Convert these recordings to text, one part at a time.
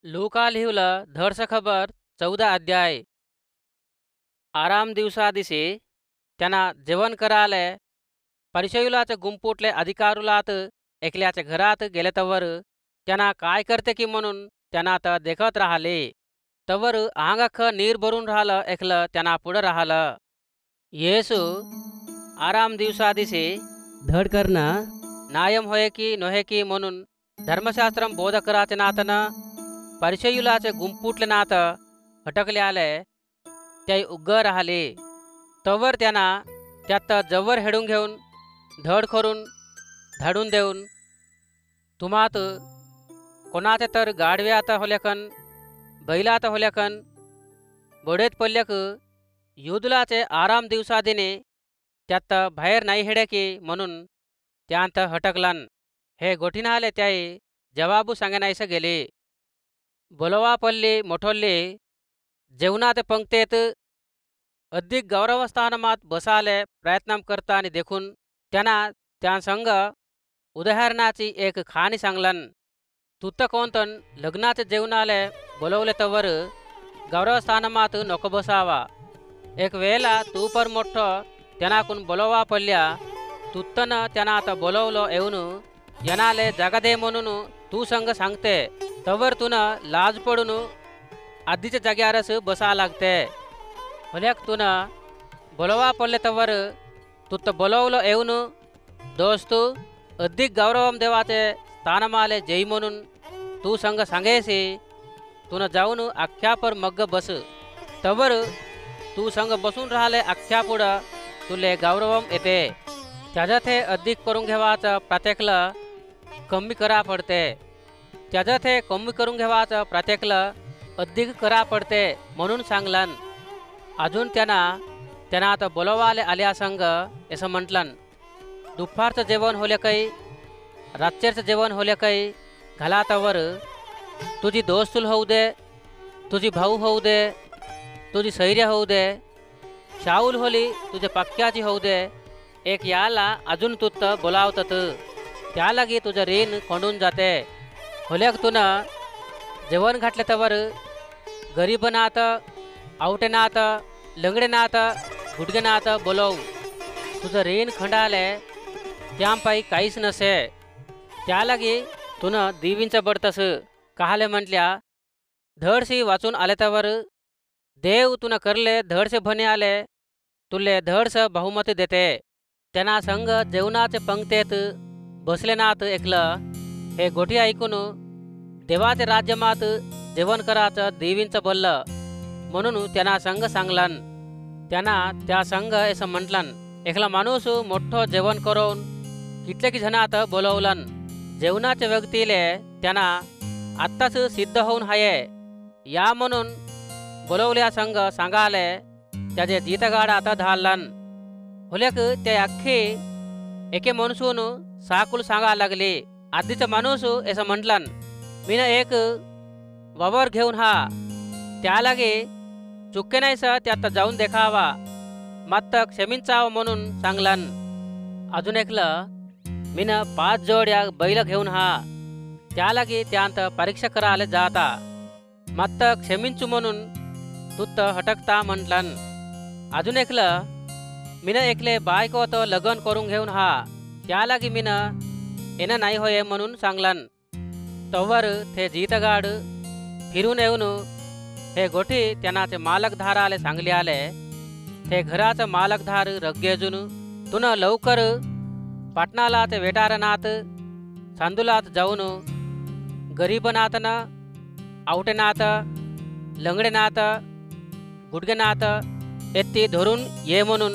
लूका लिहिलं धडस खबर 14 अध्याय. आराम दिवसा दिसे त्यांना जेवण कराले परिचयुलाचे गुंपुटले अधिकारुलात एकल्याच्या घरात गेले तवर त्यांना काय करते की म्हणून त्यांना आता देखत राहिले. तवर आंगाख नीर भरून राहिलं एकलं त्यांना पुढं राहिलं. येसू आराम दिवसा दिसे धड करणं नायम होय की नोहे की म्हणून धर्मशास्त्रम बोध कराचे नातनं परिचयुलाचे गुंपुटले नात हटकले आले ते उग्ग राहिले. तवर त्यांना त्यात जवळ हेडून घेऊन धड करून धाडून देऊन तुम्हात कोणाचे तर गाडव्यात होल्याकन बैलात होल्याकन बोडेत पडल्याक युदुलाचे आराम दिवसा दिने त्यात बाहेर नाही हेडे की म्हणून त्यांत हटकलन. हे गोठीन आले त्याई जवाबू सांगनायस गेले. बोलवा पल्ली मोठोल्ली जेवणात पंक्तेत अधिक गौरवस्थानमात बसाले प्रयत्न करता आणि देखून त्यांना त्या संग उदाहरणाची एक खाणी सांगलन. तुत्त कोणतन लग्नाचे जेवणाले बोलवले तवर गौरवस्थानमात नको बसावा. एक वेळेला तू पर मोठ्ठो त्यांनाकून बोलवा पडल्या तुत्तन त्यांना आता बोलवलं येऊन यनाले जागा दे म्हणून तू संग सांगते तवर तुन लाज पडून आधीच्या जाग्यारच बसा लागते. भल्याक तुन बोलवा पडले तवर तुत्त बोलवलं येऊन दोस्त अधिक गौरवम देवाचे स्थानमाले जय म्हणून तू संग सांगेसी तुन जाऊन अख्ख्या पर मग्ग बस. तवर तू संग बसून राहिले अख्ख्या पुढं तुले गौरवम येते. त्याच्यात हे अधिक करून घेवाचं प्रत्येकलं कमी करा पडते. त्याच्यात हे कमी करून घेवाचं प्रत्येकलं अधिक करा पडते म्हणून सांगलन. अजून त्यांना आता बोलवाले आल्या संग असं म्हटलन. दुपारचं जेवण होले काही रात्रीचं जेवण होले काही घालातावर तुझी दोस्तुल होऊ दे तुझी भाऊ होऊ दे तुझी सैर्य होऊ दे शाऊल होली तुझे पक्क्याची होऊ दे एक याला अजून तुत्त बोलावतात त्या लागी तुझं ऋण कोंडून जाते. होल्याक तुन जेवण घातले तवर गरीब नात आवटे नात लंगडे नात गुडगे नात बोलव तुझं ऋण खंडाले त्यांपाई काहीच नसे. त्या लागी तुन देवींचं बडतस कहाले म्हटल्या धडशी वाचून आले तवर देव तुन करले धडसे भने आले तुले धडस बहुमती देते. त्यांना संग जेवणाचे पंक्तेत बसले नात ऐकलं. हे गोठी ऐकून देवाचे राज्यमात जेवण करायचं देवींचं बोललं म्हणून त्यांना संग सांगलन. त्यांना त्या संग असं म्हटलन. एकला माणूस मोठं जेवण करून कित्येक जणात बोलवलन. जेवणाच्या व्यक्तीले त्यांना आत्ताच सिद्ध होऊन हाये या म्हणून बोलवल्या संग सांगाले त्याचे जीतगाड आता धाडलन. होल्याक ते अख्खे एके माणूसून साकूल सांगा लागले. आधीचा माणूस असं म्हटलन मीन एक वावर घेऊन हा त्या लागे चुके नाहीस त्यात जाऊन देखावा मात क्षमींचाव म्हणून सांगलन. अजून ऐकलं मीन 5 जोड्या बैल घेऊन हा त्या लागे त्यांत परीक्षा करायला जाता मात क्षमींचू म्हणून तुत्त हटकता म्हटलन. अजून ऐकलं मीन एकले बायको तो लग्न करून घेऊन हा त्या लागी मीन येणं नाही होय म्हणून सांगलन. तवर ते जीतगाड फिरून येऊन हे गोठी त्यांनाचे मालकधार आले सांगले आले. ते घराचं मालकधार रग्गेजून तुन लवकर पाटणाला ते वेटारनाथ सांदुलात जाऊन गरीबनाथ आवटेनाथ लंगडेनाथ गुडगेनाथ एत्ती धरून ये म्हणून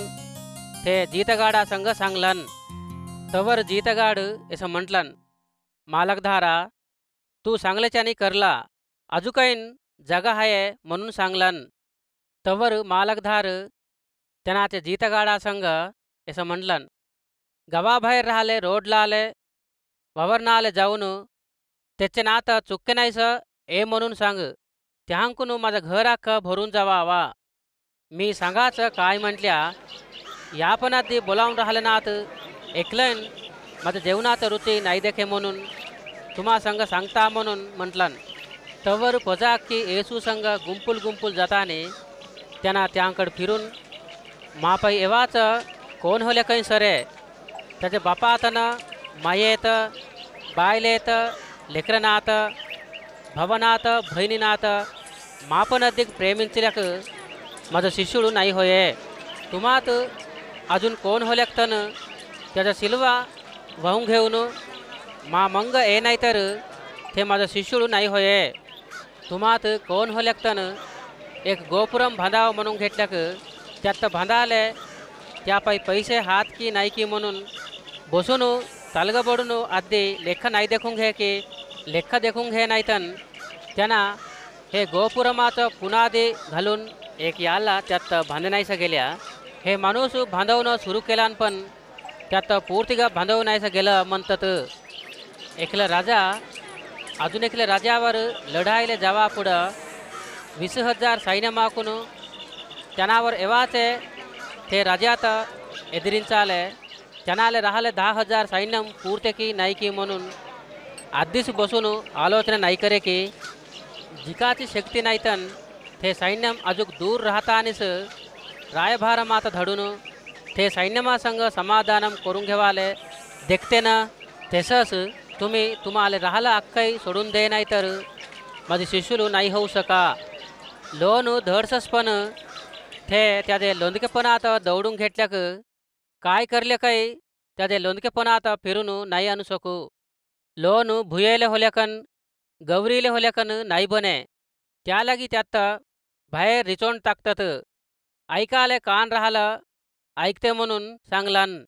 ते जीतगाडा संग सांगलन. तवर जीतगाड असं म्हटलन मालकधारा तू सांगल्याच्यानी करला अजूकैन जागा आहे म्हणून सांगलन. तवर मालकधार त्यांनाचे जीतगाडा संग असं म्हटलन गावाबाहेर राहिले रोडला आले वावरना आले जाऊन त्याचे नात चुके नाहीस ए म्हणून सांग त्याहंकून माझं घर अख्खं भरून जावा. मी सांगाचं काय म्हटल्या या पण आधी बोलावून राहिले नात ऐकलन माझं जेवणाचं रुची नाही देखे म्हणून तुम्हा संग सांगता म्हणून म्हटलन. तवर पजाकी येसू संग गुंपुल गुंपुल जाताने त्यांना त्यांकड फिरून मापाई एवाच कोण होले काही सरे त्याच्या बापातनं मायेत बायलेत लेकरनाथ भवनात बहिणीनाथ मापन अधिक प्रेमिंचल्याक माझं शिष्युడు नाही होये तुम्हात अजून कोण होल्याकतन त्याचा सिल्वा वाहून घेऊन मा मंग ये नाही तर ते माझं शिष्युడు नाही होये तुम्हात कोण होल्याकतन एक गोपुरम बांधाव म्हणून घेतल्याक त्यात बांधाले त्यापाई पैसे हात की नाही की म्हणून बसून तालगबडून आधी लेखा नाही देखून घे की लेखा देखून घे नाहीतन त्यांना हे गोपुरमाचं पुनादी घालून एक याला त्यात बांधनायचं गेल्या हे माणूस बांधवणं सुरू केला पण त्यात पूर्तिगा बांधवनायचं गेलं म्हणतात एकलं राजा अजून एकल्या राजावर लढायला जावा पुढं 20,000 सैन्य माकून त्यांनावर एवाचे ते राजात एदिरिंचाले त्यांनाले राहिले 10,000 सैन्य पूर्ते की नाही की म्हणून आधीच बसून आलोचना नाही करे की जिकाची शक्ती नाही तन ते सैन्य अजूक दूर राहतानीच रायभार मात धडून ते सैन्यमा संग समाधानम करून घेवाले देखते ना तसंच तुम्ही तुम्हाला राहायला अक्काई सोडून दे नाही तर माझे शिष्युలు नाही होऊ शका लोन धडसस पण ते त्याचे लोंदकेपणात दौडून घेतल्याक काय करले काही त्याचे लोंदकेपणात फिरून नाही आणू शकू लोन भुयेले होल्याकन गौरीले होल्याकन नाही बने त्या लागी त्यात बाहेर रिचोण टाकतात ऐकाले कान राहिलं ऐकते म्हणून सांगलान